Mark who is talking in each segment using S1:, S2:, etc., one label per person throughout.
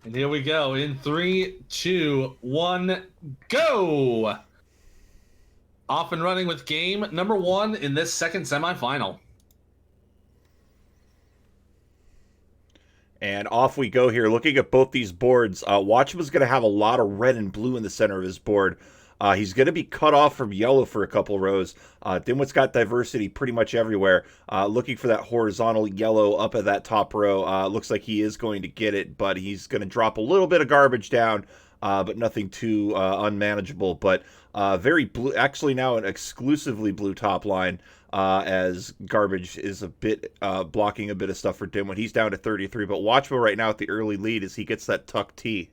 S1: And here we go in 3, 2, 1, go! Off and running with game number 1 in this second semifinal.
S2: And off we go here. Looking at both these boards, WatchMuH's going to have a lot of red and blue in the center of his board. He's going to be cut off from yellow for a couple rows. dmwit's got diversity pretty much everywhere. Looking for that horizontal yellow up at that top row. Looks like he is going to get it, but he's going to drop a little bit of garbage down, but nothing too unmanageable. But very blue, actually now an exclusively blue top line. As garbage is a bit blocking a bit of stuff for dimwit. He's down to 33, but WatchMuH right now at the early lead as he gets that tuck T.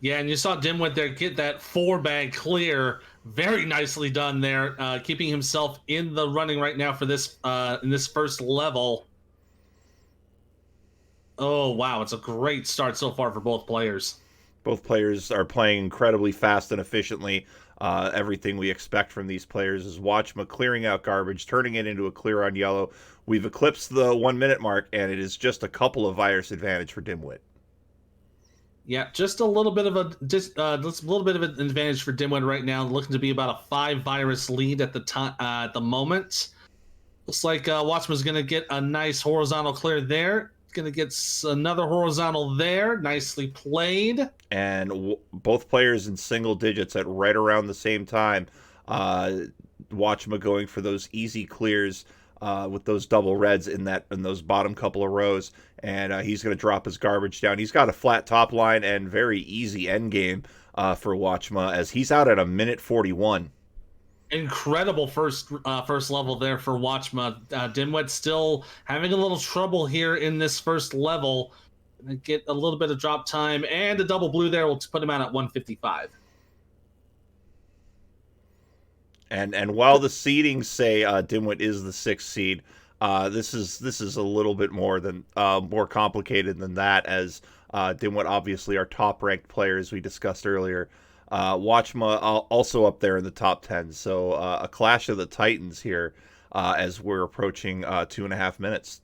S1: Yeah, and you saw dimwit there get that 4-bag clear. Very nicely done there, keeping himself in the running right now for this in this first level. Oh, wow. It's a great start so far for both players.
S2: Both players are playing incredibly fast and efficiently. Everything we expect from these players is WatchMuH clearing out garbage, turning it into a clear on yellow. We've eclipsed the 1 minute mark, and it is just a couple of virus advantage for dimwit.
S1: Yeah, just a little bit of an advantage for dimwit right now, looking to be about a 5 virus lead at the time at the moment. Looks like WatchMuH's going to get a nice horizontal clear there. Going to get another horizontal there. Nicely played.
S2: And both players in single digits at right around the same time. WatchMuH going for those easy clears with those double reds in those bottom couple of rows, and he's going to drop his garbage down. He's got a flat top line and very easy end game for WatchMuH as he's out at a minute 41.
S1: Incredible first level there for WatchMuH. dimwit still having a little trouble here in this first level. Gonna get a little bit of drop time, and a double blue there will put him out at 155.
S2: And while the seedings say dimwit is the 6th seed, this is a little bit more complicated than that, as dimwit obviously are top ranked players we discussed earlier. WatchMuH also up there in the top 10, so a clash of the titans here as we're approaching 2.5 minutes.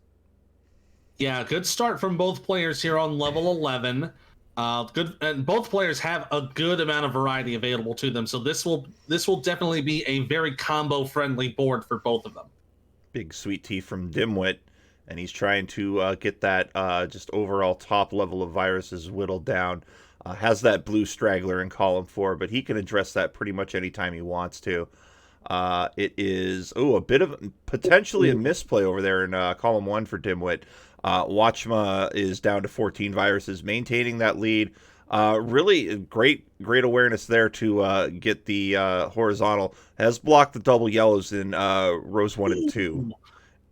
S1: Yeah, good start from both players here on level 11. Good, and both players have a good amount of variety available to them, so this will definitely be a very combo friendly board for both of them.
S2: Big sweet tea from dimwit, and he's trying to get that just overall top level of viruses whittled down. Has that blue straggler in column 4, but he can address that pretty much anytime he wants to. It is a bit of potentially a misplay over there in column 1 for dimwit. WatchMuH is down to 14 viruses, maintaining that lead. Really great awareness there to get the horizontal. Has blocked the double yellows in rows 1 and 2.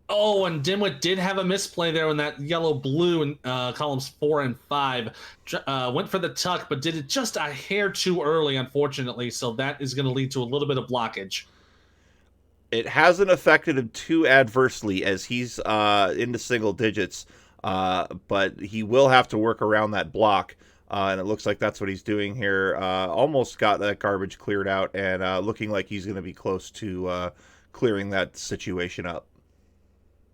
S1: Oh, and dimwit did have a misplay there when that yellow-blue in columns 4 and 5 went for the tuck, but did it just a hair too early, unfortunately, so that is going to lead to a little bit of blockage.
S2: It hasn't affected him too adversely as he's into single digits, but he will have to work around that block, and it looks like that's what he's doing here. Almost got that garbage cleared out, and looking like he's going to be close to clearing that situation up.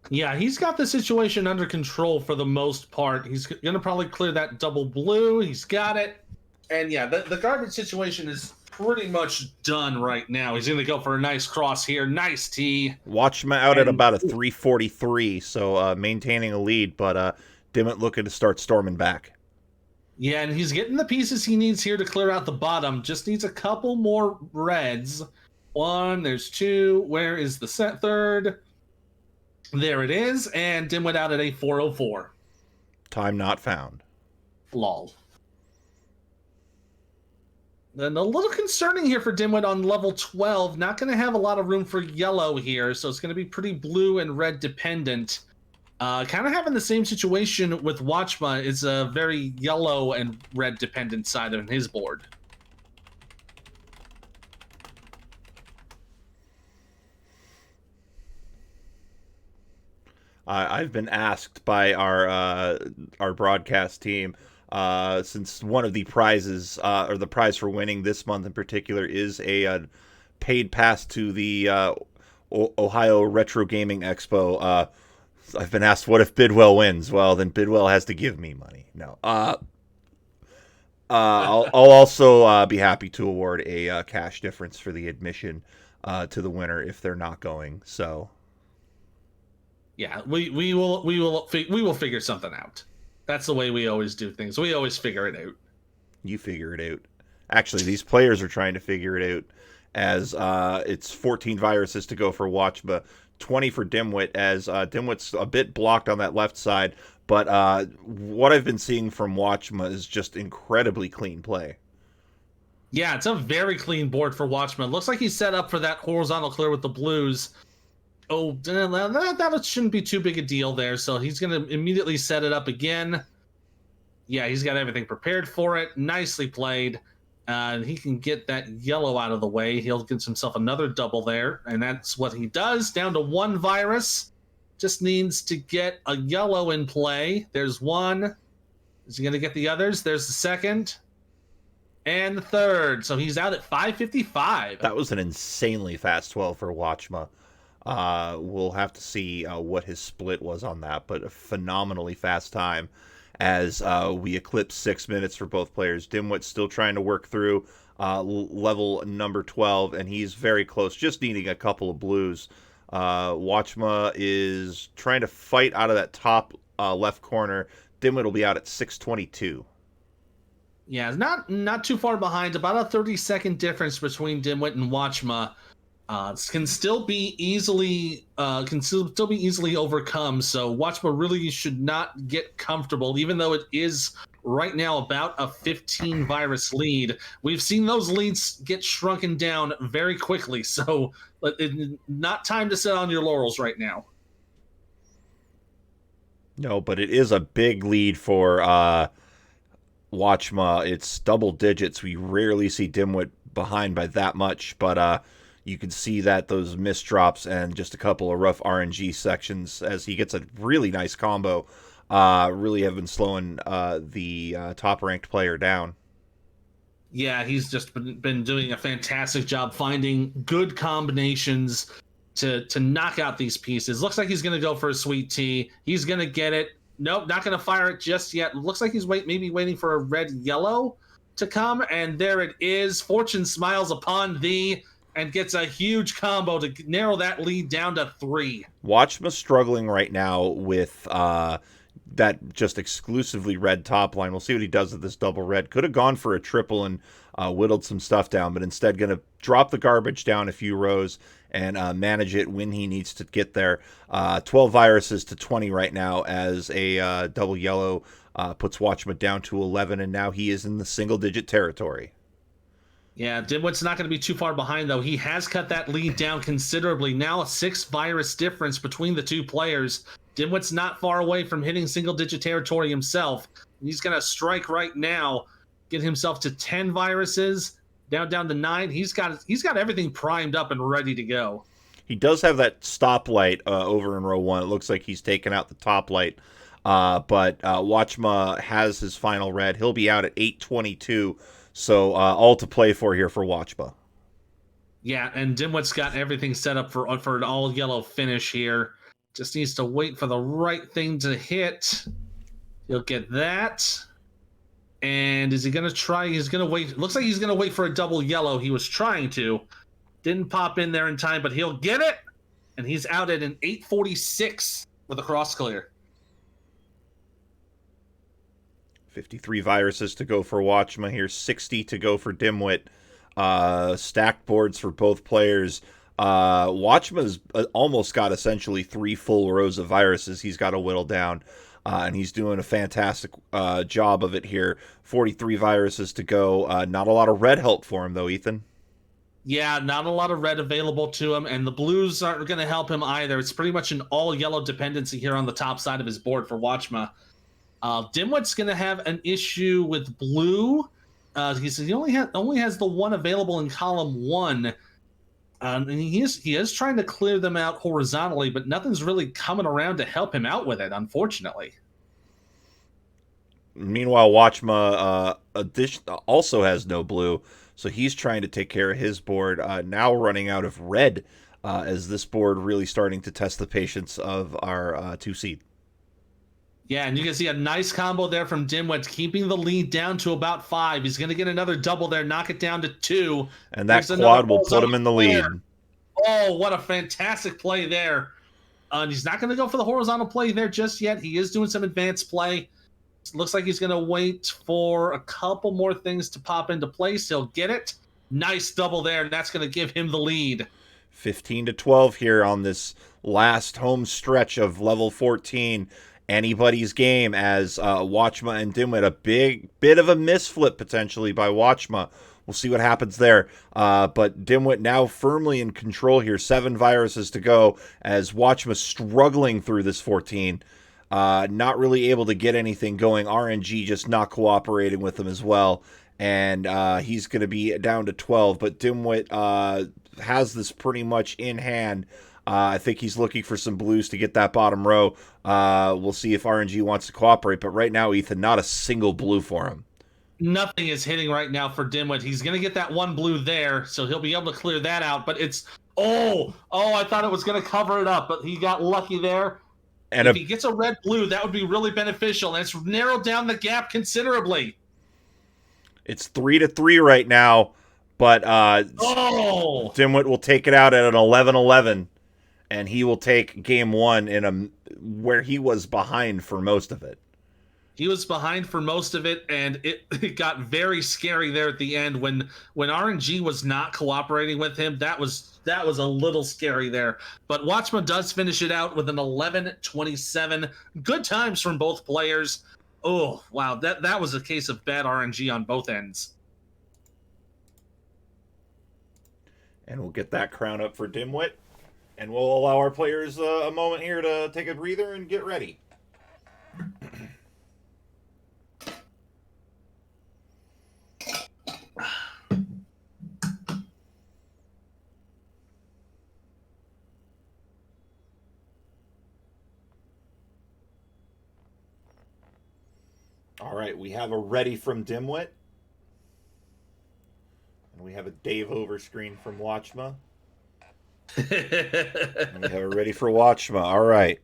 S1: Yeah, he's got the situation under control for the most part. He's going to probably clear that double blue. He's got it. And yeah, the garbage situation is pretty much done right now. He's going to go for a nice cross here. Nice tee.
S2: WatchMuH out at about a 343, so maintaining a lead, but dimwit looking to start storming back.
S1: Yeah, and he's getting the pieces he needs here to clear out the bottom. Just needs a couple more reds. 1, there's 2. Where is the third? There it is, and dimwit out at a 404.
S2: Time not found.
S1: Lol. And a little concerning here for dimwit on level 12. Not going to have a lot of room for yellow here, so it's going to be pretty blue and red dependent. Kind of having the same situation with WatchMuH. It's a very yellow and red dependent side of his board.
S2: I've been asked by our broadcast team, since one of the prizes, or the prize for winning this month in particular, is a paid pass to the Ohio Retro Gaming Expo. I've been asked, what if Bidwell wins? Well, then Bidwell has to give me money. No. I'll also be happy to award a cash difference for the admission to the winner if they're not going. So
S1: Yeah, we will figure something out. That's the way we always do things. We always figure it out.
S2: you figure it out. Actually, these players are trying to figure it out as it's 14 viruses to go for WatchMuH, 20 for Dimwit, as Dimwit's a bit blocked on that left side. But what I've been seeing from WatchMuH is just incredibly clean play.
S1: Yeah, it's a very clean board for WatchMuH. Looks like he's set up for that horizontal clear with the blues. Oh, that shouldn't be too big a deal there. So he's going to immediately set it up again. Yeah, he's got everything prepared for it. Nicely played. He can get that yellow out of the way. He'll get himself another double there, and that's what he does. Down to one virus. Just needs to get a yellow in play. There's one. Is he going to get the others? There's the second. And the third. So he's out at 5:55.
S2: That was an insanely fast 12 for WatchMuH. We'll have to see what his split was on that, but a phenomenally fast time as we eclipse 6 minutes for both players. Dimwit's still trying to work through level number 12, and he's very close, just needing a couple of blues. WatchMuH is trying to fight out of that top left corner. Dimwit will be out at 6:22.
S1: Yeah, not too far behind. About a 30-second difference between Dimwit and WatchMuH. Can still be easily overcome. So WatchMuH really should not get comfortable, even though it is right now about a 15 virus lead. We've seen those leads get shrunken down very quickly. So not time to sit on your laurels right now.
S2: No, but it is a big lead for WatchMuH. It's double digits. We rarely see Dimwit behind by that much, but you can see that those missed drops and just a couple of rough RNG sections as he gets a really nice combo really have been slowing the top-ranked player down.
S1: Yeah, he's just been doing a fantastic job finding good combinations to knock out these pieces. Looks like he's going to go for a sweet tea. He's going to get it. Nope, not going to fire it just yet. Looks like he's maybe waiting for a red-yellow to come, and there it is. Fortune smiles upon thee and gets a huge combo to narrow that lead down to 3.
S2: WatchMuH struggling right now with that just exclusively red top line. We'll see what he does with this double red. Could have gone for a triple and whittled some stuff down, but instead going to drop the garbage down a few rows and manage it when he needs to get there. 12 viruses to 20 right now as a double yellow puts WatchMuH down to 11, and now he is in the single-digit territory.
S1: Yeah, Dimwit's not going to be too far behind, though. He has cut that lead down considerably. Now a 6 virus difference between the two players. Dimwit's not far away from hitting single-digit territory himself. He's going to strike right now, get himself to 10 viruses, down to 9. He's got everything primed up and ready to go.
S2: He does have that stoplight over in row 1. It looks like he's taken out the top light. But WatchMuH has his final red. He'll be out at 8:22. So all to play for here for WatchMuH.
S1: Yeah, and Dimwit's got everything set up for an all yellow finish here. Just needs to wait for the right thing to hit. He'll get that. And is he going to try? He's going to wait. Looks like he's going to wait for a double yellow. He was trying to. Didn't pop in there in time, but he'll get it. And he's out at an 8:46 with a cross clear.
S2: 53 viruses to go for WatchMuH here, 60 to go for Dimwit. Stacked boards for both players. WatchMuH's almost got essentially 3 full rows of viruses he's got to whittle down, and he's doing a fantastic job of it here. 43 viruses to go. Not a lot of red help for him, though, Ethan.
S1: Yeah, not a lot of red available to him, and the blues aren't going to help him either. It's pretty much an all-yellow dependency here on the top side of his board for WatchMuH. Dimwit's going to have an issue with blue. He only has the one available in column 1. And he is trying to clear them out horizontally, but nothing's really coming around to help him out with it, unfortunately.
S2: Meanwhile, WatchMuH also has no blue, so he's trying to take care of his board. Now running out of red, as this board really starting to test the patience of our 2 seed.
S1: Yeah, and you can see a nice combo there from Dimwit, keeping the lead down to about 5. He's going to get another double there, knock it down to 2.
S2: And that
S1: There's another
S2: quad will put him in the
S1: player.
S2: lead.
S1: Oh, what a fantastic play there. And he's not going to go for the horizontal play there just yet. He is doing some advanced play. Looks like he's going to wait for a couple more things to pop into place. He'll get it. Nice double there, and that's going to give him the lead.
S2: 15-12 here on this last home stretch of level 14. Anybody's game as WatchMuH and Dimwit. A big bit of a misflip potentially by WatchMuH. We'll see what happens there. But Dimwit now firmly in control here. 7 viruses to go as WatchMuH struggling through this 14. Not really able to get anything going. RNG just not cooperating with him as well. And he's going to be down to 12. But Dimwit has this pretty much in hand. I think he's looking for some blues to get that bottom row. We'll see if RNG wants to cooperate. But right now, Ethan, not a single blue for him.
S1: Nothing is hitting right now for Dimwit. He's going to get that one blue there, so he'll be able to clear that out. But it's... Oh, I thought it was going to cover it up, but he got lucky there. And if he gets a red-blue, that would be really beneficial. And it's narrowed down the gap considerably.
S2: It's 3-3 right now, but Dimwit will take it out at an 11-11, and he will take game 1 in where he was behind for most of it.
S1: He was behind for most of it, and it got very scary there at the end when RNG was not cooperating with him. That was a little scary there. But WatchMuH does finish it out with an 11-27. Good times from both players. Oh, wow. That was a case of bad RNG on both ends.
S2: And we'll get that crown up for Dimwit. And we'll allow our players a moment here to take a breather and get ready. All right, we have a ready from Dimwit. And we have a Dave over screen from WatchMuH. And we have a ready for WatchMuH. All right.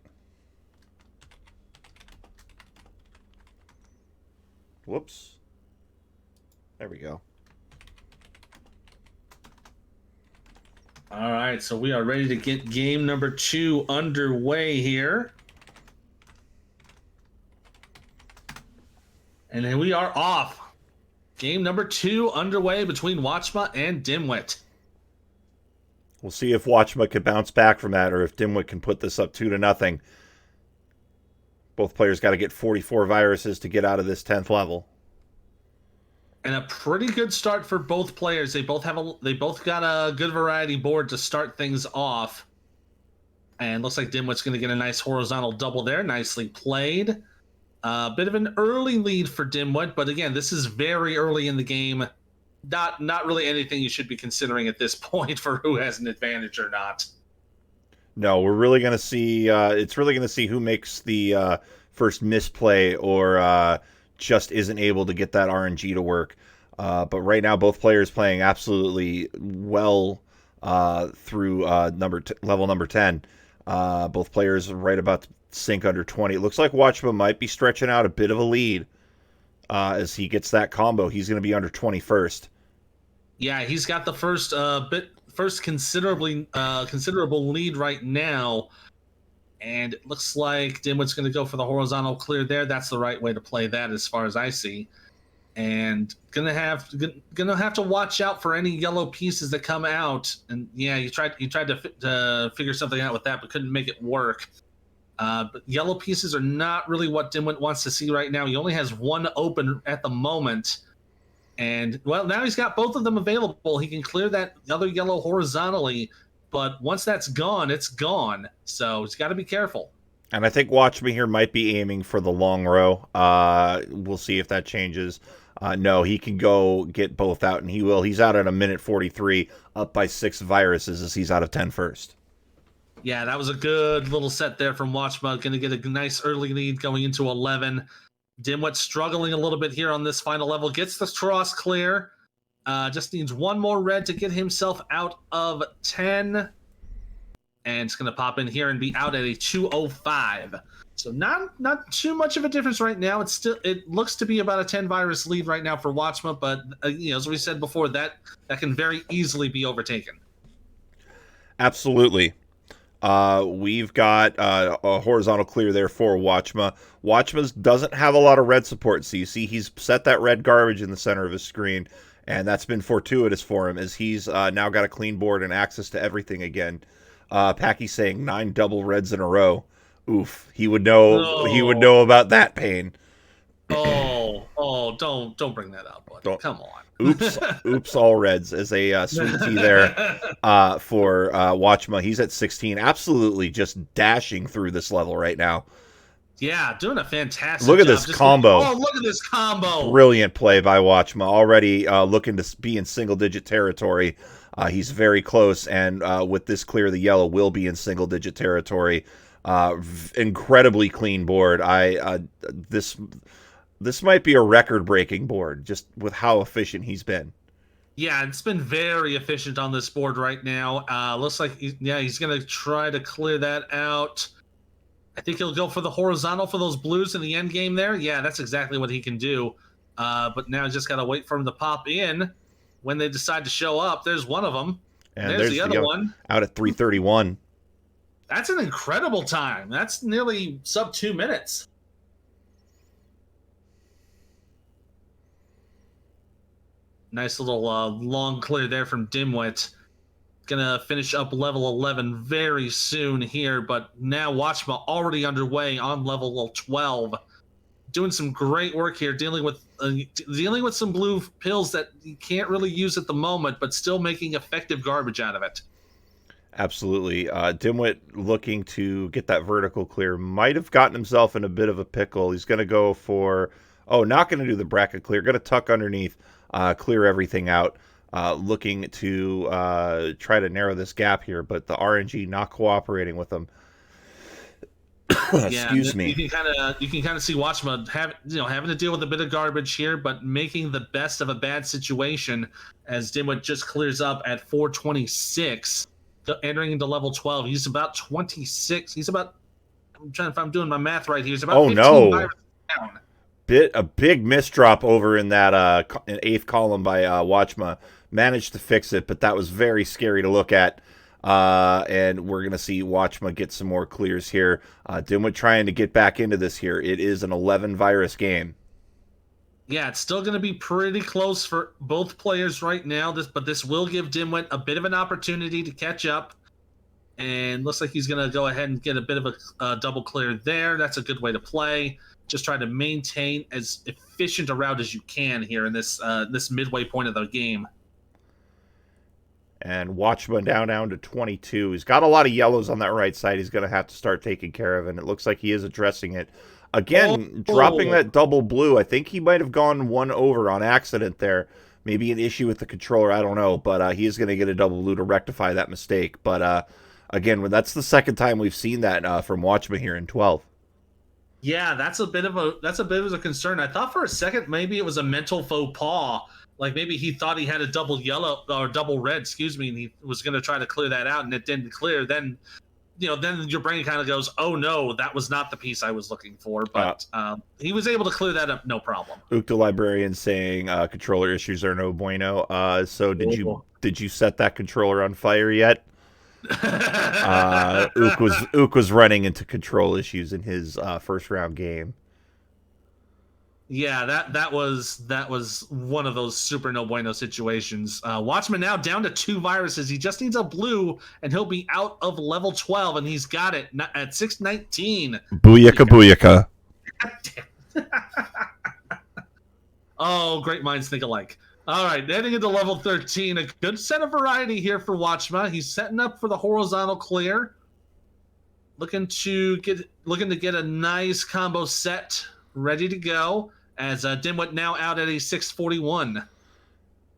S2: Whoops. There we go.
S1: All right, so we are ready to get game number 2 underway here. And then we are off. Game number 2 underway between WatchMuH and Dimwit.
S2: We'll see if WatchMuH can bounce back from that or if Dimwit can put this up 2-0. Both players got to get 44 viruses to get out of this 10th level.
S1: And a pretty good start for both players. They both got a good variety board to start things off. And looks like Dimwit's going to get a nice horizontal double there. Nicely played. A bit of an early lead for Dimwit, but again, this is very early in the game. Not really anything you should be considering at this point for who has an advantage or not.
S2: No, we're really going to see. It's really going to see who makes the first misplay or just isn't able to get that RNG to work. But right now, both players playing absolutely well through level number 10. Both players right about to sink under 20. It looks like WatchMuH might be stretching out a bit of a lead as he gets that combo. He's going to be under 20 first.
S1: Yeah, he's got the first considerable lead right now. And it looks like Dimwit's going to go for the horizontal clear there. That's the right way to play that as far as I see. And gonna have to watch out for any yellow pieces that come out. And yeah, he tried to figure something out with that, but couldn't make it work. But yellow pieces are not really what Dimwit wants to see right now. He only has one open at the moment. And, well, now he's got both of them available. He can clear that other yellow horizontally. But once that's gone, it's gone. So he's got to be careful.
S2: And I think WatchMuH here might be aiming for the long row. We'll see if that changes. No, he can go get both out, and he will. He's out at 1:43, up by 6 viruses as he's out of 10 first.
S1: Yeah, that was a good little set there from WatchMuH. Going to get a nice early lead going into 11. Dimwit struggling a little bit here on this final level. Gets the cross clear. Just needs one more red to get himself out of 10. and it's going to pop in here and be out at a 205. So not too much of a difference right now. It looks to be about a 10 virus lead right now for WatchMuH, but as we said before, that can very easily be overtaken.
S2: Absolutely. We've got a horizontal clear there for WatchMuH. WatchMuH doesn't have a lot of red support, so you see he's set that red garbage in the center of his screen, and that's been fortuitous for him as he's now got a clean board and access to everything again. Packy saying 9 double reds in a row. Oof, he would know.
S1: Oh.
S2: He would know about that pain.
S1: Don't bring that up, buddy. Come on.
S2: Oops, all reds as a sweet tea there for WatchMuH. He's at 16, absolutely just dashing through this level right now.
S1: Yeah, doing a fantastic
S2: Look at
S1: job.
S2: this combo.
S1: Look at this combo.
S2: Brilliant play by WatchMuH. Already looking to be in single-digit territory. He's very close, and with this clear, the yellow will be in single-digit territory. Incredibly clean board. This might be a record-breaking board, just with how efficient he's been.
S1: Yeah, it's been very efficient on this board right now. Looks like he's going to try to clear that out. I think he'll go for the horizontal for those blues in the end game there. Yeah, that's exactly what he can do. But now just got to wait for him to pop in when they decide to show up. There's one of them. And there's the other one.
S2: Out at 3:31.
S1: That's an incredible time. That's nearly sub 2 minutes. Nice little long clear there from dmwit. Gonna finish up level 11 very soon here, but now WatchMuH already underway on level 12. Doing some great work here, dealing with some blue pills that you can't really use at the moment, but still making effective garbage out of it.
S2: Absolutely. dmwit looking to get that vertical clear. Might have gotten himself in a bit of a pickle. He's going to go for... Oh, not going to do the bracket clear. Going to tuck underneath, clear everything out. Looking to try to narrow this gap here, but the RNG not cooperating with them. Excuse me.
S1: You can kind of see WatchMuH having to deal with a bit of garbage here, but making the best of a bad situation as dmwit just clears up at 426, entering into level 12. He's about 26. He's about... I'm trying if I'm doing my math right here. He's about 15 virus down.
S2: A big misdrop over in that in 8th column by WatchMuH. Managed to fix it, but that was very scary to look at. And we're going to see WatchMuH get some more clears here. dmwit trying to get back into this here. It is an 11 virus game.
S1: Yeah, it's still going to be pretty close for both players right now. But this will give dmwit a bit of an opportunity to catch up. And looks like he's going to go ahead and get a bit of a double clear there. That's a good way to play. Just try to maintain as efficient a route as you can here in this midway point of the game.
S2: And WatchMuH down to 22. He's got a lot of yellows on that right side he's going to have to start taking care of, and it looks like he is addressing it. Again, dropping that double blue. I think he might have gone one over on accident there. Maybe an issue with the controller, I don't know. But he is going to get a double blue to rectify that mistake. But again, that's the second time we've seen that from WatchMuH here in 12.
S1: Yeah, that's a bit of a concern. I thought for a second maybe it was a mental faux pas. Like maybe he thought he had a double yellow or double red, excuse me, and he was going to try to clear that out, and it didn't clear. Then, then your brain kind of goes, "Oh no, that was not the piece I was looking for." But he was able to clear that up, no problem.
S2: Ukta Librarian saying controller issues are no bueno. So did you set that controller on fire yet? Ook was running into control issues in his first round game.
S1: Yeah, that was one of those super no bueno situations. WatchMuH now down to 2 viruses. He just needs a blue, and he'll be out of level 12, and he's got it at 619.
S2: Booyaka, booyaka.
S1: Oh, great minds think alike. All right, heading into level 13, a good set of variety here for WatchMuH. He's setting up for the horizontal clear, looking to get a nice combo set ready to go. As dmwit now out at a 641.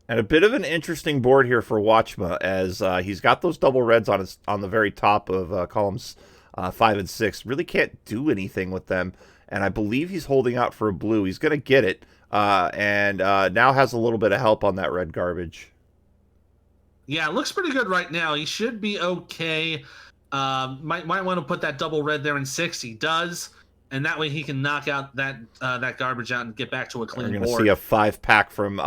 S2: And a bit of an interesting board here for WatchMuH, as he's got those double reds on the very top of columns 5 and 6. Really can't do anything with them, and I believe he's holding out for a blue. He's going to get it, and now has a little bit of help on that red garbage.
S1: Yeah, it looks pretty good right now. He should be okay. Might want to put that double red there in 6. He does, and that way he can knock out that garbage out and get back to a
S2: We're
S1: clean
S2: going to
S1: board.
S2: see a 5-pack from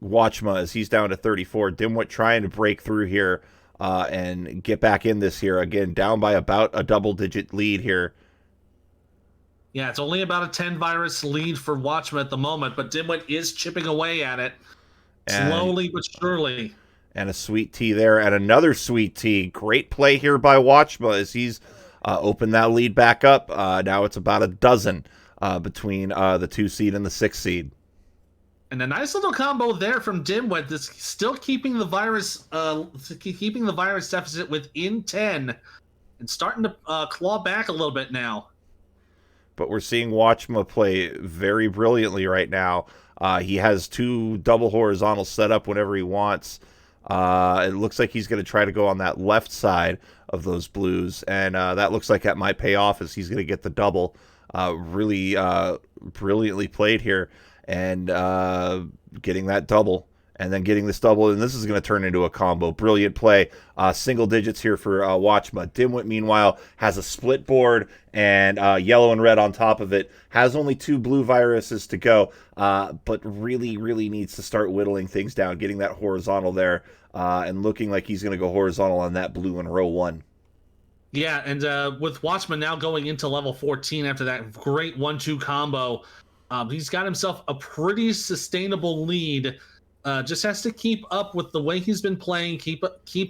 S2: WatchMuH as he's down to 34. dmwit trying to break through here and get back in this here. Again, down by about a double-digit lead here.
S1: Yeah, it's only about a 10 virus lead for WatchMuH at the moment, but dmwit is chipping away at it slowly but surely.
S2: And a sweet tea there, and another sweet tea. Great play here by WatchMuH as he's opened that lead back up. Now it's about a dozen between the 2 seed and the 6 seed.
S1: And a nice little combo there from dmwit, that's still keeping the virus deficit within 10, and starting to claw back a little bit now.
S2: But we're seeing WatchMuH play very brilliantly right now. He has 2 double horizontals set up whenever he wants. It looks like he's going to try to go on that left side of those blues, and that looks like that might pay off as he's going to get the double. Really brilliantly played here, and getting that double, and then getting this double, and this is going to turn into a combo. Brilliant play. Single digits here for WatchMuH. dmwit, meanwhile, has a split board and yellow and red on top of it. Has only 2 blue viruses to go, but really, really needs to start whittling things down, getting that horizontal there, and looking like he's going to go horizontal on that blue in row 1.
S1: Yeah, and with WatchMuH now going into level 14 after that great 1-2 combo, he's got himself a pretty sustainable lead. Just has to keep up with the way he's been playing, keep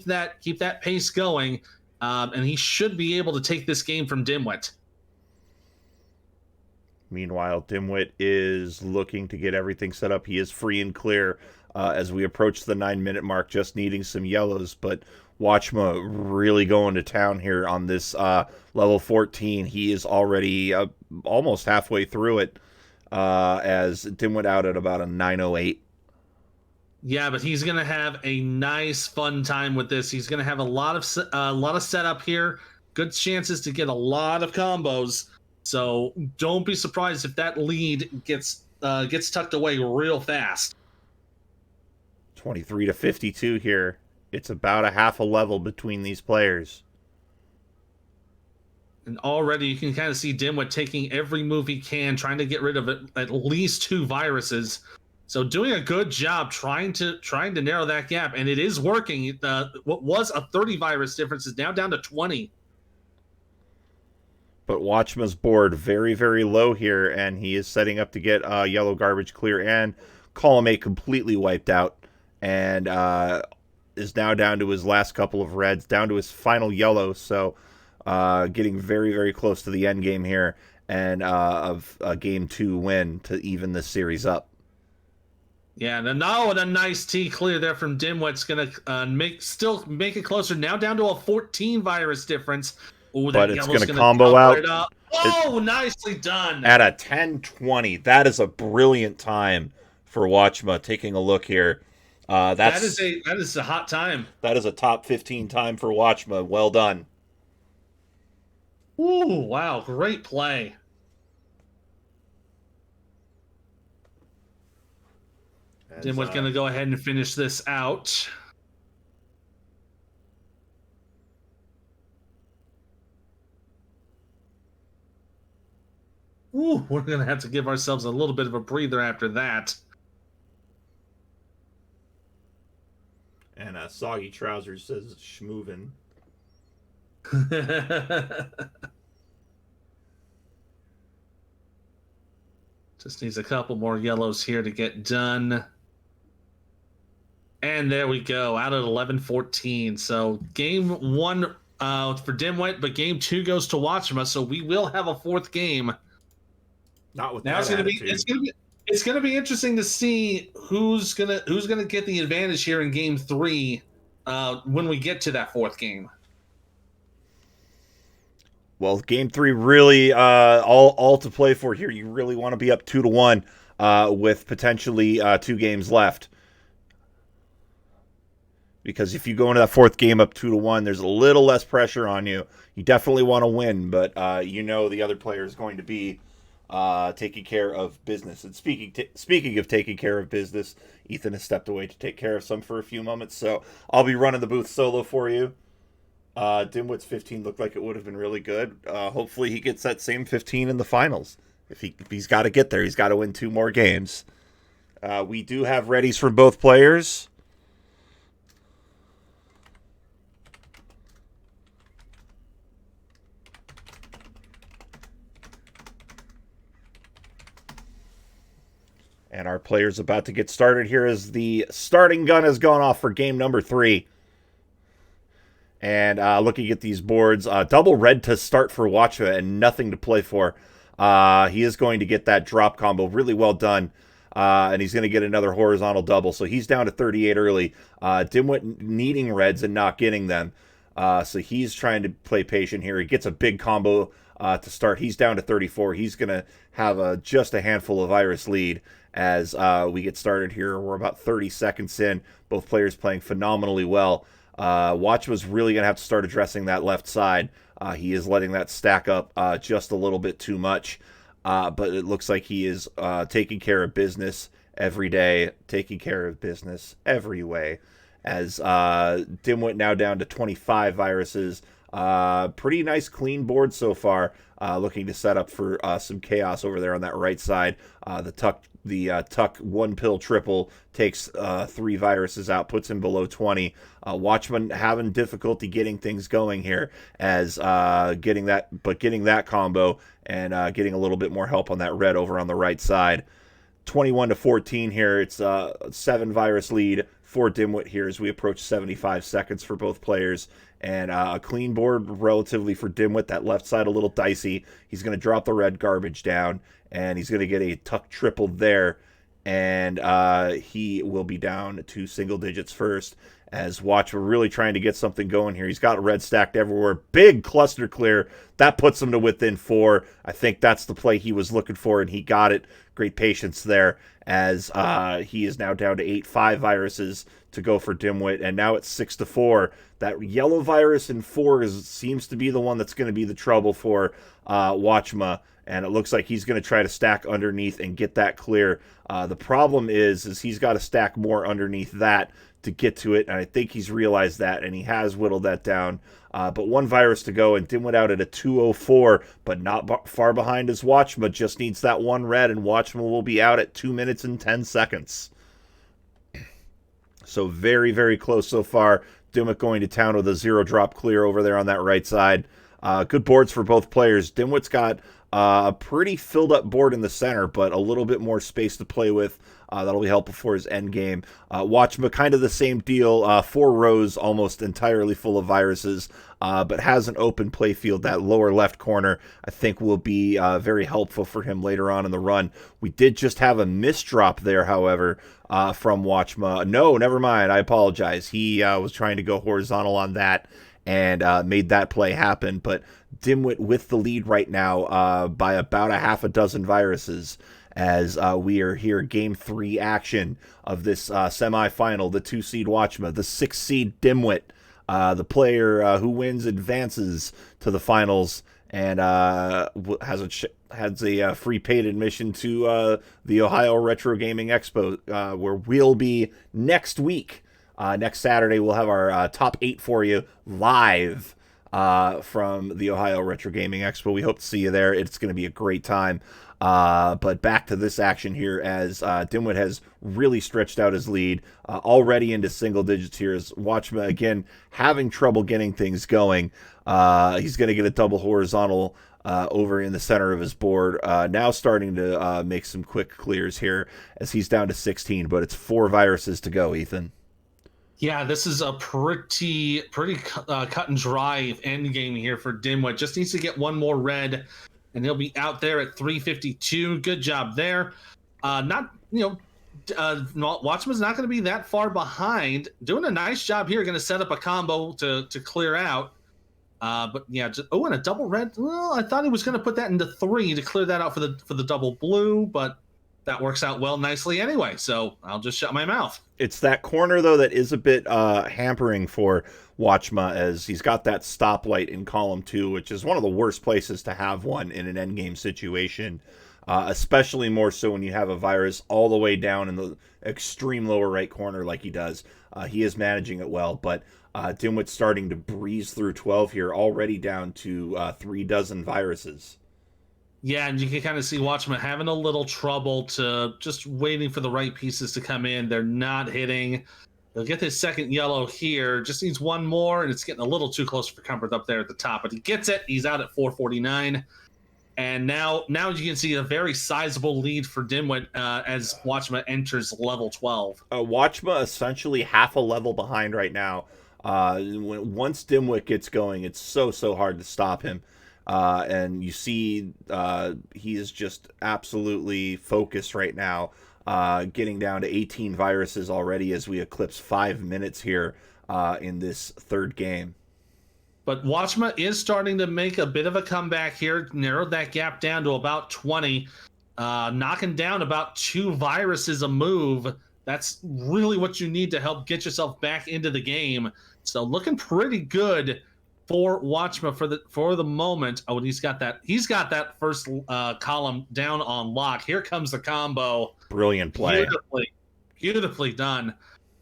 S1: that pace going, and he should be able to take this game from dmwit.
S2: Meanwhile, dmwit is looking to get everything set up. He is free and clear as we approach the 9-minute mark, just needing some yellows, but WatchMuH really going to town here on this level 14. He is already almost halfway through it as dmwit out at about a 908.
S1: Yeah, but he's gonna have a nice, fun time with this. He's gonna have a lot of setup here. Good chances to get a lot of combos. So don't be surprised if that lead gets tucked away real fast.
S2: 23 to 52 here. It's about a half a level between these players.
S1: And already you can kind of see dmwit taking every move he can, trying to get rid of at least 2 viruses. So doing a good job trying to narrow that gap, and it is working. What was a 30 virus difference is now down to 20.
S2: But WatchMuH's board very, very low here, and he is setting up to get yellow garbage clear and column A completely wiped out, and is now down to his last couple of reds, down to his final yellow. So getting very, very close to the end game here, and of a game 2 win to even this series up.
S1: Yeah, and now a nice T clear there from dmwit's gonna make it closer. Now down to a 14 virus difference. Ooh,
S2: but it's going to combo out.
S1: Oh, nicely done.
S2: At a 10-20. That is a brilliant time for WatchMuH. Taking a look here. That
S1: is a hot time.
S2: That is a top 15 time for WatchMuH. Well done.
S1: Ooh, wow, great play. dmwit's going to go ahead and finish this out. Ooh, we're going to have to give ourselves a little bit of a breather after that.
S2: And Soggy Trousers says schmoovin'.
S1: Just needs a couple more yellows here to get done. And there we go, out at 11-14. So game 1 for dmwit, but game 2 goes to WatchMuH. So we will have a 4th game.
S2: Not with
S1: now
S2: that
S1: it's gonna be interesting to see who's gonna get the advantage here in game 3 when we get to that 4th game.
S2: Well, game 3 really all to play for here. You really want to be up 2-1 with potentially 2 games left. Because if you go into that 4th game up 2-1, there's a little less pressure on you. You definitely want to win, but you know the other player is going to be taking care of business. And speaking of taking care of business, Ethan has stepped away to take care of some for a few moments, so I'll be running the booth solo for you. Dimwit's 15 looked like it would have been really good. Hopefully he gets that same 15 in the finals. If he's got to get there, he's got to win 2 more games. We do have readies from both players. And our player's about to get started here as the starting gun has gone off for game number 3. And looking at these boards, double red to start for WatchMuH and nothing to play for. He is going to get that drop combo. Really well done. And he's going to get another horizontal double. So he's down to 38 early. Dimwit needing reds and not getting them. So he's trying to play patient here. He gets a big combo to start. He's down to 34. He's going to have just a handful of Iris lead as we get started here. We're about 30 seconds in. Both players playing phenomenally well. WatchMuH's really going to have to start addressing that left side. He is letting that stack up just a little bit too much. But it looks like he is taking care of business every day, taking care of business every way. As Dimwit now down to 25 viruses. Pretty nice clean board so far. Looking to set up for some chaos over there on that right side. The tuck 1 pill triple takes 3 viruses out, puts him below 20. WatchMuH having difficulty getting things going here as getting that combo and getting a little bit more help on that red over on the right side. 21 to 14 here. It's a 7 virus lead for Dimwit here as we approach 75 seconds for both players. And a clean board relatively for Dimwit. That left side a little dicey. He's going to drop the red garbage down, and he's going to get a tuck triple there. And he will be down to single digits first as WatchMuH really trying to get something going here. He's got red stacked everywhere. Big cluster clear. That puts him to within 4. I think that's the play he was looking for, and he got it. Great patience there as he is now down to 8. 5 viruses to go for Dimwit, and now it's 6 to 4. That yellow virus in 4 seems to be the one that's going to be the trouble for WatchMuH, and it looks like he's going to try to stack underneath and get that clear. The problem is he's got to stack more underneath that to get to it, and I think he's realized that, and he has whittled that down. But 1 virus to go, and Dimwit out at a 2:04, but not far behind as WatchMuH. Just needs that 1 red, and WatchMuH will be out at 2 minutes and 10 seconds. So very, very close so far. Dimwit going to town with a 0 drop clear over there on that right side. Good boards for both players. Dimwit's got a pretty filled up board in the center, but a little bit more space to play with. That'll be helpful for his end game. WatchMuH, kind of the same deal. 4 rows almost entirely full of viruses, but has an open play field. That lower left corner, I think, will be very helpful for him later on in the run. We did just have a misdrop there, however, from WatchMuH. No, never mind. I apologize. He was trying to go horizontal on that and made that play happen. But Dimwit with the lead right now by about a half a dozen viruses as we are here game 3 action of this semifinal. The 2-seed WatchMuH, the 6-seed Dimwit. The player who wins advances to the finals and has a free paid admission to the Ohio Retro Gaming Expo, where we'll be next week. Next Saturday, we'll have our top 8 for you live from the Ohio Retro Gaming Expo. We hope to see you there. It's going to be a great time. But back to this action here as Dimwit has really stretched out his lead already into single digits here as WatchMuH again having trouble getting things going. He's going to get a double horizontal over in the center of his board. Now starting to make some quick clears here as he's down to 16, but it's 4 viruses to go, Ethan.
S1: Yeah, this is a pretty cut and dry end game here for Dimwit. Just needs to get 1 more red, and he'll be out there at 3:52. Good job there. WatchMuH's not going to be that far behind. Doing a nice job here. Going to set up a combo to clear out. But yeah, and a double red. Well, I thought he was going to put that into 3 to clear that out for the double blue, but that works out well nicely anyway. So I'll just shut my mouth.
S2: It's that corner, though, that is a bit hampering for WatchMuH as he's got that stoplight in column 2, which is one of the worst places to have one in an endgame situation. especially more so when you have a virus all the way down in the extreme lower right corner like he does. He is managing it well, but Dimwit's starting to breeze through 12 here, already down to 3 dozen viruses.
S1: Yeah, and you can kind of see WatchMuH having a little trouble to just waiting for the right pieces to come in. They're not hitting. They'll get his second yellow here. Just needs one more, and it's getting a little too close for comfort up there at the top. But he gets it. He's out at 449. And now you can see a very sizable lead for Dimwit as WatchMuH enters level 12.
S2: WatchMuH essentially half a level behind right now. Once Dimwit gets going, it's so hard to stop him. And you see he is just absolutely focused right now, getting down to 18 viruses already as we eclipse 5 minutes here in this third game.
S1: But WatchMuH is starting to make a bit of a comeback here, narrowed that gap down to about 20, knocking down about 2 viruses a move. That's really what you need to help get yourself back into the game. So looking pretty good for WatchMuH for the moment. Oh, and he's got that first column down on lock. Here comes the combo.
S2: Brilliant play.
S1: Beautifully done.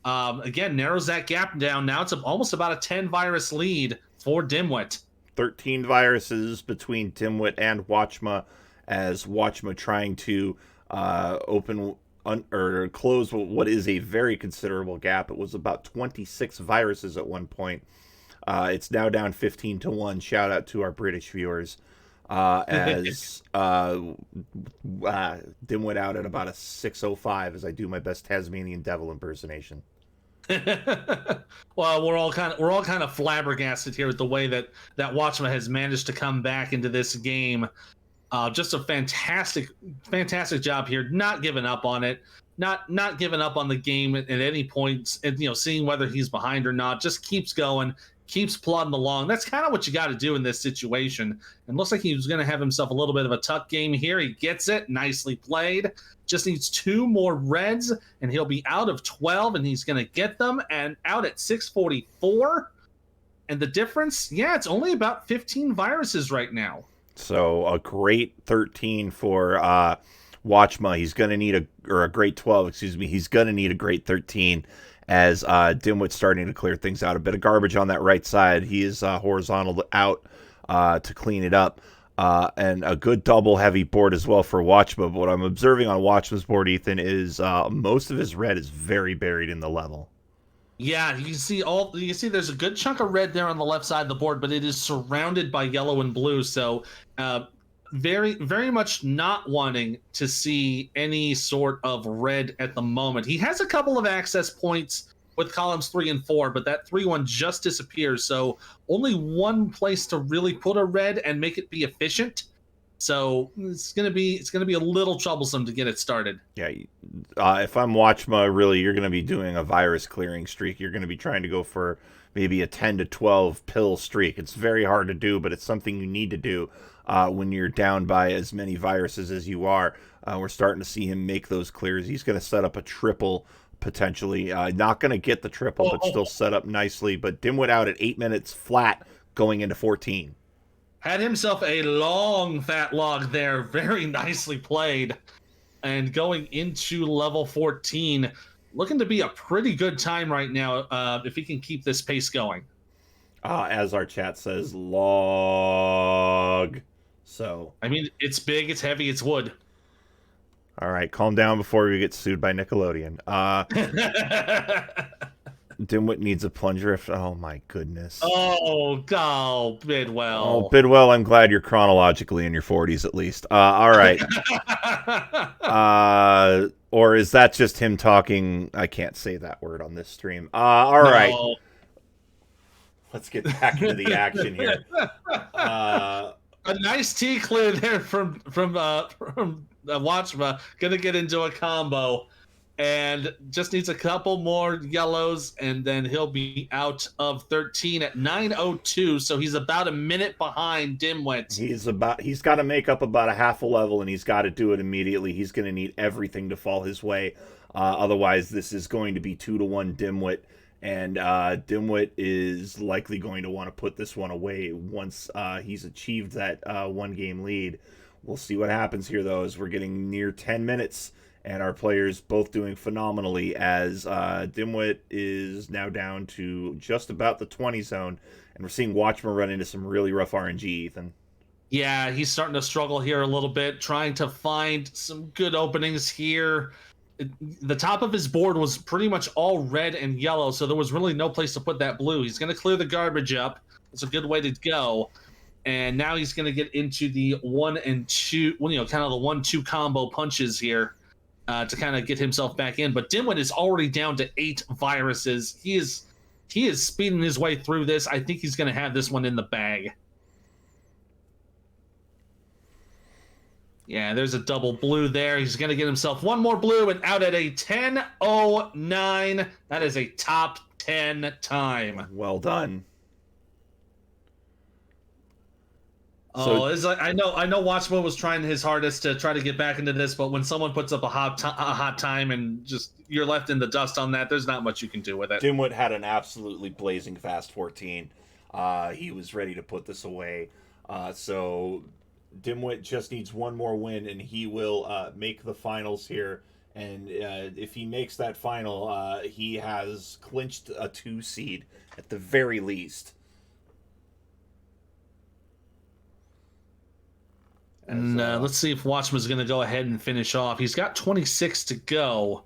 S1: Again, narrows that gap down. Now it's almost about a 10 virus lead for Dimwit.
S2: 13 viruses between Dimwit and WatchMuH, as WatchMuH trying to open or close what is a very considerable gap. It was about 26 viruses at one point. It's now down 15-1. Shout out to our British viewers. As Dimwit out at about a 6:05 as I do my best Tasmanian devil impersonation.
S1: Well, we're all kind of flabbergasted here with the way that WatchMuH has managed to come back into this game. Just a fantastic job here, not giving up on it, not giving up on the game at any point, and seeing whether he's behind or not, just keeps going, keeps plodding along. That's kind of what you got to do in this situation. And looks like he was going to have himself a little bit of a tuck game here. He gets it, nicely played. Just needs 2 more reds, and he'll be out of 12, and he's going to get them, and out at 644. And the difference, it's only about 15 viruses right now.
S2: So a great 13 for WatchMuH. He's going to need a great 12, excuse me. He's going to need a great 13 as Dimwit's starting to clear things out. A bit of garbage on that right side. He is horizontal out to clean it up. And a good double heavy board as well for WatchMuH. But what I'm observing on WatchMuH's board, Ethan, is most of his red is very buried in the level.
S1: Yeah, you can see there's a good chunk of red there on the left side of the board, but it is surrounded by yellow and blue. So very, very much not wanting to see any sort of red at the moment. He has a couple of access points with columns 3 and 4, but that 3-1 just disappears. So only one place to really put a red and make it be efficient. So it's gonna be a little troublesome to get it started.
S2: Yeah, if I'm WatchMuH, really, you're gonna be doing a virus clearing streak. You're gonna be trying to go for maybe a 10 to 12 pill streak. It's very hard to do, but it's something you need to do when you're down by as many viruses as you are. We're starting to see him make those clears. He's gonna set up a triple potentially. Not gonna get the triple, but still set up nicely. But Dimwit out at 8 minutes flat going into 14.
S1: Had himself a long fat log there, very nicely played. And going into level 14, looking to be a pretty good time right now if he can keep this pace going.
S2: As our chat says, log. So,
S1: I mean, it's big, it's heavy, it's wood.
S2: All right, calm down before we get sued by Nickelodeon. Dimwit needs a plunger. Oh my goodness.
S1: Oh, Bidwell.
S2: Oh, Bidwell, I'm glad you're chronologically in your 40s at least. All right. Or is that just him talking? I can't say that word on this stream. All right.
S1: No.
S2: Let's get back into the action here.
S1: A nice T clear there from WatchMuH. Gonna get into a combo. And just needs a couple more yellows, and then he'll be out of 13 at 9:02. So he's about a minute behind Dimwit.
S2: He's got to make up about a half a level, and he's got to do it immediately. He's going to need everything to fall his way. Otherwise, this is going to be 2-1 Dimwit, and Dimwit is likely going to want to put this one away once he's achieved that 1-game lead. We'll see what happens here, though, as we're getting near 10 minutes, and our players both doing phenomenally, as Dimwit is now down to just about the 20 zone, and we're seeing WatchMuH run into some really rough RNG, Ethan.
S1: Yeah, he's starting to struggle here a little bit, trying to find some good openings here. The top of his board was pretty much all red and yellow, so there was really no place to put that blue. He's going to clear the garbage up. It's a good way to go. And now he's going to get into the 1 and 2, well, kind of the 1-2 combo punches here to kind of get himself back in. But Dimwit is already down to 8 viruses. He is speeding his way through this. I think he's going to have this one in the bag. Yeah, there's a double blue there. He's going to get himself one more blue and out at a 10:09. That is a top 10 time.
S2: Well done.
S1: Oh, it's like, I know WatchMuH was trying his hardest to try to get back into this, but when someone puts up a hot time and just you're left in the dust on that, there's not much you can do with it.
S2: Dimwit had an absolutely blazing fast 14. He was ready to put this away. So Dimwit just needs one more win, and he will make the finals here. And if he makes that final, he has clinched a 2 seed at the very least.
S1: And let's see if WatchMuH is going to go ahead and finish off. He's got 26 to go.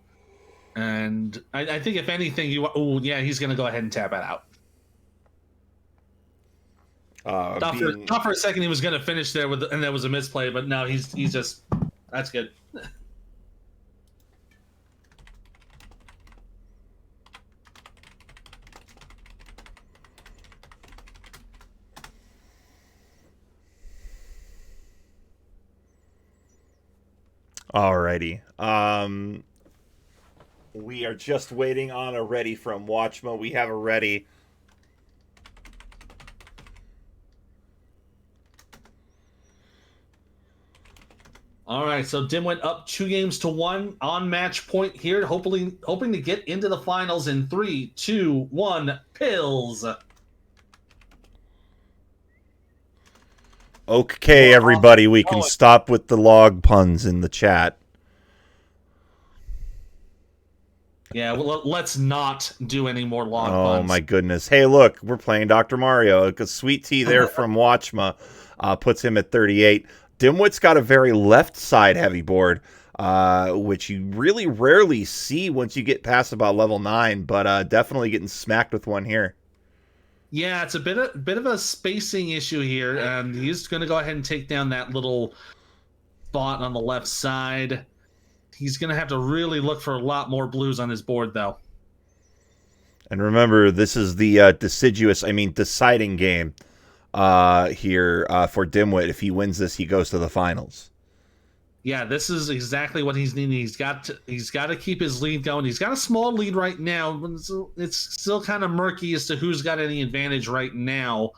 S1: And I think if anything, he's going to go ahead and tap it out. Thought for a second he was going to finish there, and there was a misplay, but no, he's just, that's good.
S2: Alrighty. We are just waiting on a ready from WatchMuH. We have a ready.
S1: All right, so Dimwit up 2-1 on match point here, hoping to get into the finals in 3, 2, 1, pills.
S2: Okay, everybody, we can stop with the log puns in the chat.
S1: Yeah, well, let's not do any more log puns.
S2: Oh, my goodness. Hey, look, we're playing Dr. Mario. A sweet tea there from WatchMuH puts him at 38. Dimwit's got a very left side heavy board, which you really rarely see once you get past about level 9, but definitely getting smacked with one here.
S1: Yeah, it's a bit of a spacing issue here, and he's going to go ahead and take down that little spot on the left side. He's going to have to really look for a lot more blues on his board, though.
S2: And remember, this is the deciding game here for Dimwit. If he wins this, he goes to the finals.
S1: Yeah, this is exactly what he's needing. He's got to keep his lead going. He's got a small lead right now, but it's still kind of murky as to who's got any advantage right now.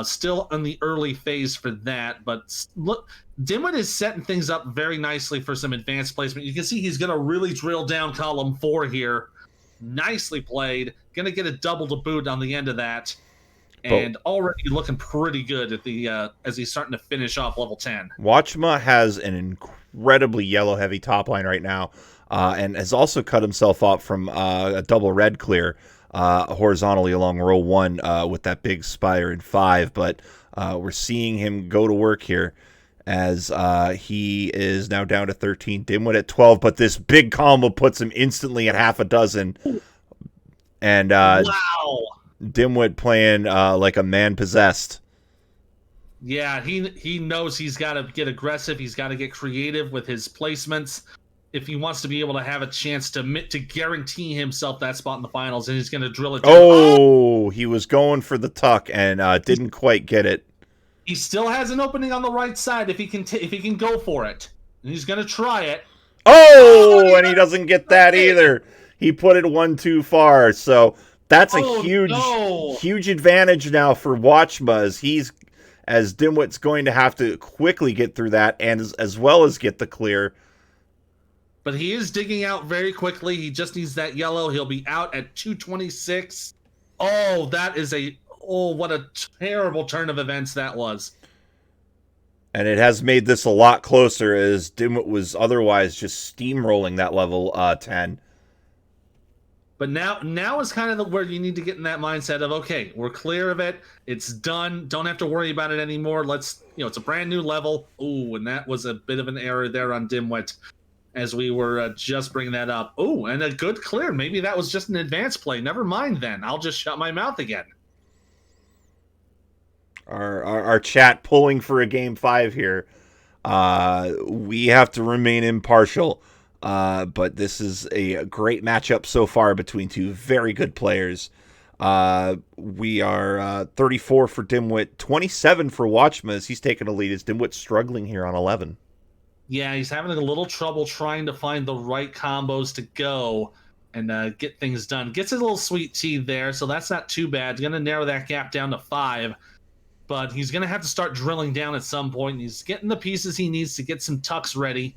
S1: Still in the early phase for that, but look, Dimwit is setting things up very nicely for some advanced placement. You can see he's going to really drill down column 4 here. Nicely played. Going to get a double to boot on the end of that. And already looking pretty good at the as he's starting to finish off level 10.
S2: WatchMuH has an incredibly yellow heavy top line right now, and has also cut himself off from a double red clear horizontally along row 1 with that big spire in 5. But we're seeing him go to work here as he is now down to 13. Dimwit at 12, but this big combo puts him instantly at half a dozen. And
S1: wow.
S2: Dimwit playing like a man possessed.
S1: Yeah, he knows he's got to get aggressive. He's got to get creative with his placements if he wants to be able to have a chance to guarantee himself that spot in the finals. And he's going to drill it down.
S2: Oh, he was going for the tuck and didn't quite get it.
S1: He still has an opening on the right side if he can go for it. And he's going to try it.
S2: Oh, and he doesn't get that either. He put it one too far. So that's a huge advantage now for WatchMuH as Dimwit's going to have to quickly get through that and as well as get the clear.
S1: But he is digging out very quickly. He just needs that yellow. He'll be out at 226. Oh, that is what a terrible turn of events that was.
S2: And it has made this a lot closer, as Dimwit was otherwise just steamrolling that level 10.
S1: But now is kind of where you need to get in that mindset of, okay, we're clear of it. It's done. Don't have to worry about it anymore. It's a brand new level. Ooh, and that was a bit of an error there on Dimwit as we were just bringing that up. Ooh, and a good clear. Maybe that was just an advanced play. Never mind then. I'll just shut my mouth again.
S2: Our chat pulling for a game 5 here. We have to remain impartial. But this is a great matchup so far between two very good players. We are 34 for Dimwit, 27 for WatchMuH as he's taking a lead. As Dimwit's struggling here on 11.
S1: Yeah, he's having a little trouble trying to find the right combos to go and get things done. Gets a little sweet tea there, so that's not too bad. Going to narrow that gap down to 5. But he's going to have to start drilling down at some point. He's getting the pieces he needs to get some tucks ready.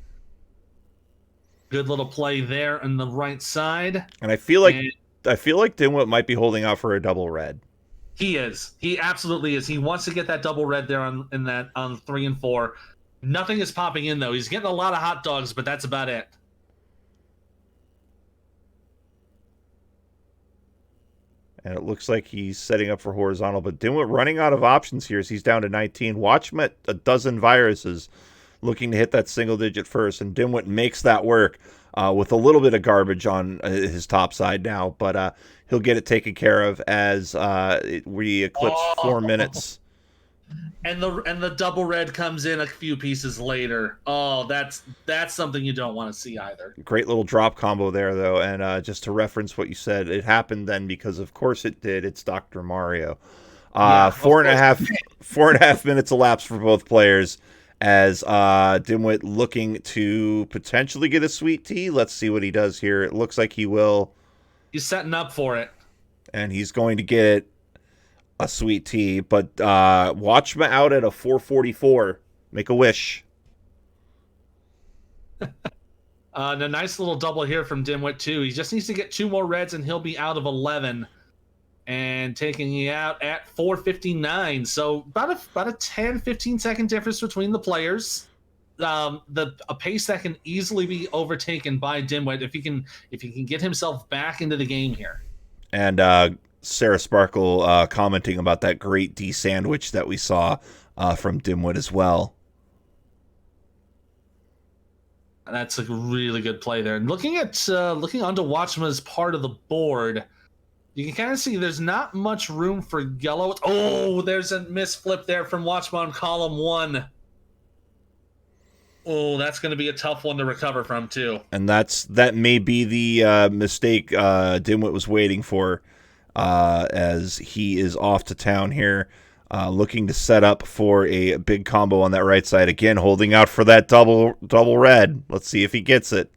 S1: Good little play there on the right side.
S2: And I feel like Dimwit might be holding out for a double red.
S1: He is. He absolutely is. He wants to get that double red there on 3 and 4. Nothing is popping in though. He's getting a lot of hot dogs, but that's about it.
S2: And it looks like he's setting up for horizontal, but Dimwit running out of options here as he's down to 19. WatchMuH a dozen viruses, looking to hit that single digit first, and Dimwit makes that work with a little bit of garbage on his top side now, but he'll get it taken care of as we eclipse 4 minutes.
S1: And the double red comes in a few pieces later. Oh, that's something you don't want to see either.
S2: Great little drop combo there, though, and just to reference what you said, it happened then because of course it did. It's Dr. Mario.
S1: Yeah,
S2: 4.5 minutes elapsed for both players as Dimwit looking to potentially get a sweet tea. Let's see what he does here. It looks like he will.
S1: He's setting up for it.
S2: And he's going to get a sweet tea, but WatchMuH out at a 444. Make a wish.
S1: A nice little double here from Dimwit too. He just needs to get 2 more reds and he'll be out of 11. And taking it out at 4:59. So about a 10-15 second difference between the players. A pace that can easily be overtaken by Dimwit if he can get himself back into the game here.
S2: And Sarah Sparkle commenting about that great D sandwich that we saw from Dimwit as well.
S1: That's a really good play there. And looking onto WatchMuH's part of the board, you can kind of see there's not much room for yellow. Oh, there's a misflip there from WatchMuH on column 1. Oh, that's going to be a tough one to recover from too.
S2: And that may be the mistake Dimwit was waiting for, as he is off to town here, looking to set up for a big combo on that right side. Again, holding out for that double red. Let's see if he gets it.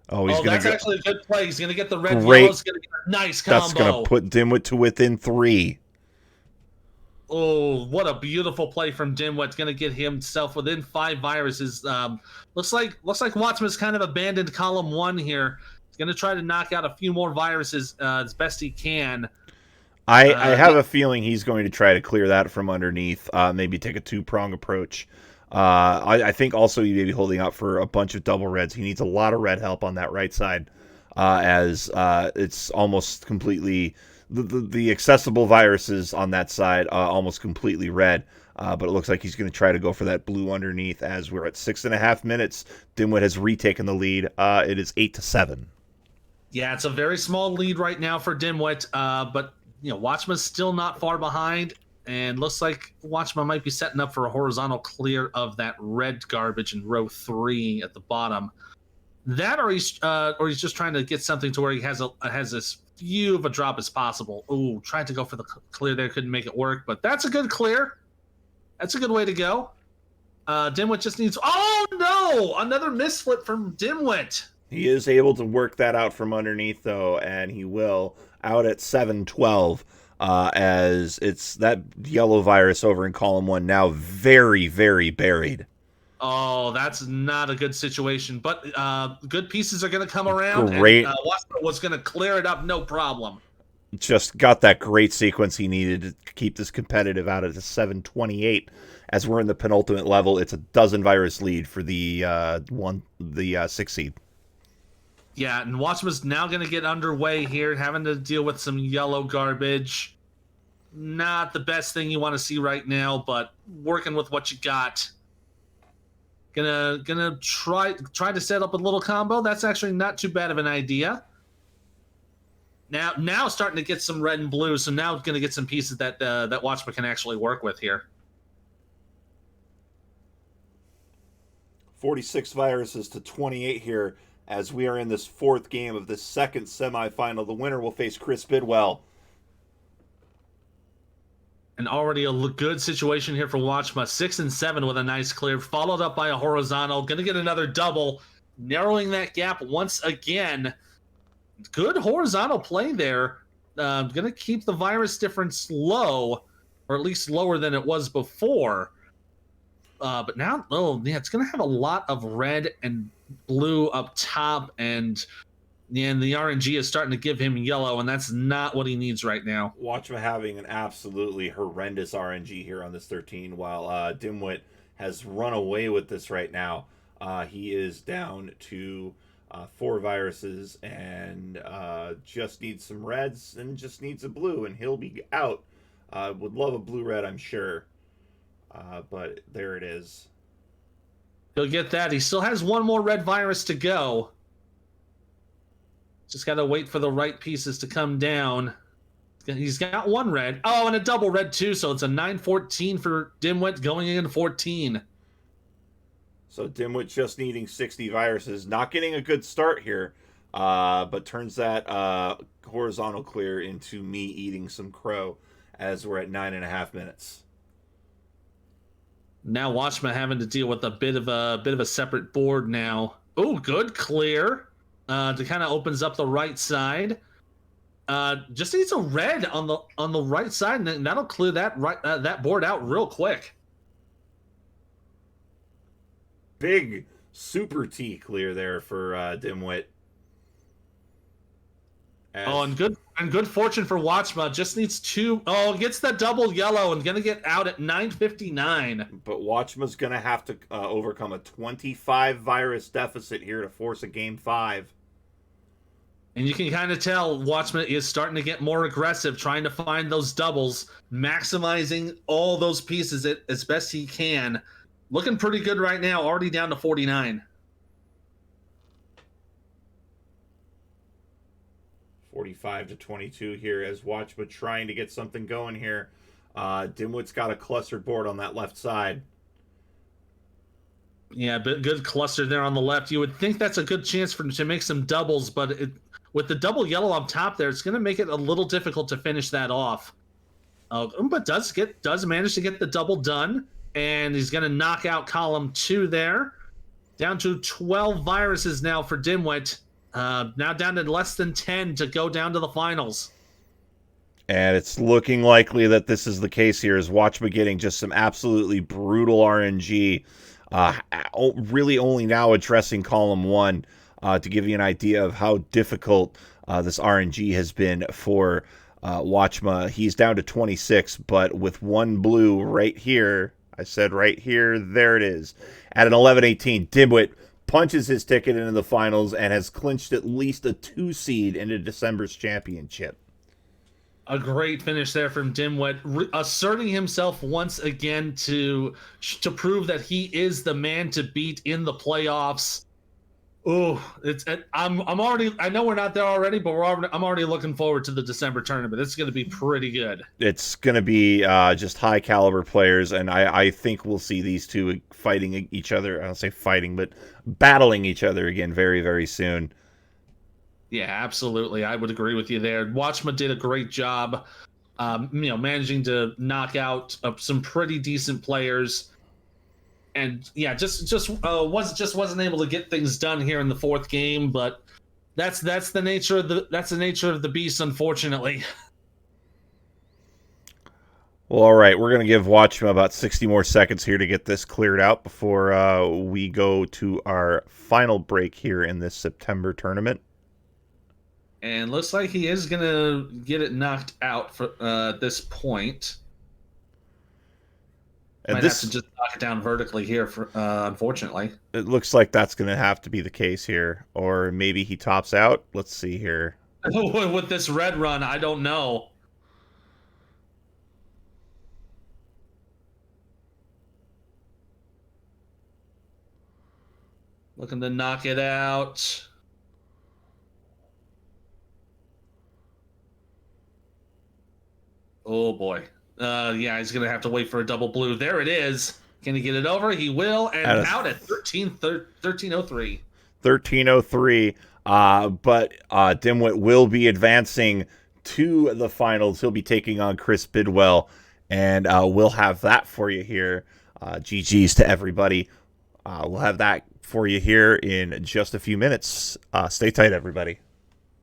S2: Oh,
S1: that's actually a good play. He's going to get the red
S2: great.
S1: Yellow's going to get a nice combo.
S2: That's going to put Dimwit to within 3.
S1: Oh, what a beautiful play from Dimwit. It's going to get himself within 5 viruses. Looks like WatchMuH's kind of abandoned column 1 here. He's going to try to knock out a few more viruses as best he can.
S2: I have a feeling he's going to try to clear that from underneath, maybe take a 2-prong approach. I think also he may be holding out for a bunch of double reds. He needs a lot of red help on that right side, as it's almost completely the accessible viruses on that side almost completely red. But it looks like he's going to try to go for that blue underneath as we're at 6.5 minutes. Dimwit has retaken the lead. It is 8-7.
S1: Yeah, it's a very small lead right now for Dimwit, but WatchMuH's still not far behind. And looks like WatchMuH might be setting up for a horizontal clear of that red garbage in row 3 at the bottom. That, or he's just trying to get something to where he has as few of a drop as possible. Ooh, tried to go for the clear there, couldn't make it work, but that's a good clear. That's a good way to go. Dimwit just needs. Oh no! Another misflip from Dimwit.
S2: He is able to work that out from underneath though, and he will out at 7-12. As it's that yellow virus over in column 1 now very, very buried.
S1: Oh, that's not a good situation. But good pieces are going to come around.
S2: Great.
S1: And WatchMuH was going to clear it up, no problem.
S2: just got that great sequence he needed to keep this competitive out at a 728. As we're in the penultimate level, it's a dozen virus lead for the 6 seed.
S1: Yeah, and WatchMuH's now going to get underway here, having to deal with some yellow garbage. Not the best thing you want to see right now, but working with what you got. Gonna try to set up a little combo. That's actually not too bad of an idea. Now starting to get some red and blue, so now gonna get some pieces that that WatchMuH can actually work with here.
S2: 46 viruses to 28 here as we are in this fourth game of the second semifinal. The winner will face Chris Bidwell.
S1: And already a good situation here for WatchMuH. 6 and 7 with a nice clear, followed up by a horizontal. Gonna get another double, narrowing that gap once again. Good horizontal play there. Gonna keep the virus difference low, or at least lower than it was before. But now, oh yeah, it's gonna have a lot of red and blue up top, and the RNG is starting to give him yellow, and that's not what he needs right now.
S2: WatchMuH having an absolutely horrendous RNG here on this 13, while dmwit has run away with this right now. He is down to 4 viruses and just needs some reds and just needs a blue, and he'll be out. Would love a blue-red, I'm sure. But there it is.
S1: He'll get that. He still has one more red virus to go. Just got to wait for the right pieces to come down. He's got one red. Oh, and a double red too, so it's a 9-14 for dmwit going in 14.
S2: So dmwit just needing 60 viruses. Not getting a good start here, but turns that horizontal clear into me eating some crow as we're at 9.5 minutes.
S1: Now WatchMuH having to deal with a bit of a separate board now. Oh, good clear. To kind of opens up the right side. Just needs a red on the right side, and that'll clear that board out real quick.
S2: Big super T clear there for dmwit.
S1: And good fortune for WatchMuH. Just needs 2. Oh, gets that double yellow and gonna get out at 9:59.
S2: But WatchMuH's gonna have to overcome a 25 virus deficit here to force a game 5.
S1: And you can kind of tell WatchMuH is starting to get more aggressive, trying to find those doubles, maximizing all those pieces as best he can. Looking pretty good right now, already down to 49.
S2: 45 to 22 here as WatchMuH trying to get something going here. dmwit's got a clustered board on that left side.
S1: Yeah, but good cluster there on the left. You would think that's a good chance for him to make some doubles, but with the double yellow on top there, it's going to make it a little difficult to finish that off. But does manage to get the double done, and he's going to knock out column 2 there. Down to 12 viruses now for dmwit. Now down to less than 10 to go down to the finals.
S2: And it's looking likely that this is the case here, as WatchMuH getting just some absolutely brutal RNG. Really only now addressing column 1 to give you an idea of how difficult this RNG has been for WatchMuH. He's down to 26, but with 1 blue right here, I said right here, there it is. At an 11-18, dmwit punches his ticket into the finals and has clinched at least a 2 seed into December's championship.
S1: A great finish there from dmwit, asserting himself once again to prove that he is the man to beat in the playoffs. Oh, I'm already. I know we're not there already, but I'm already looking forward to the December tournament. It's going to be pretty good.
S2: It's going to be just high caliber players, and I think we'll see these two fighting each other. I don't say fighting, but battling each other again very, very soon.
S1: Yeah, absolutely. I would agree with you there. WatchMuH did a great job, managing to knock out some pretty decent players. And yeah, wasn't able to get things done here in the 4th game, but that's the nature of the beast, unfortunately.
S2: Well, all right, we're gonna give WatchMuH about 60 more seconds here to get this cleared out before we go to our final break here in this September tournament.
S1: And looks like he is going to get it knocked out for this point.
S2: And
S1: Might have to just knock it down vertically here, unfortunately.
S2: It looks like that's going to have to be the case here. Or maybe he tops out. Let's see here.
S1: With this red run, I don't know. Looking to knock it out. Oh boy. Yeah, he's gonna have to wait for a double blue. There it is. Can he get it over? He will, and out at 1303.
S2: 1303. But Dimwit will be advancing to the finals. He'll be taking on Chris Bidwell, and we'll have that for you here. GG's to everybody. We'll have that for you here in just a few minutes. Stay tight, everybody.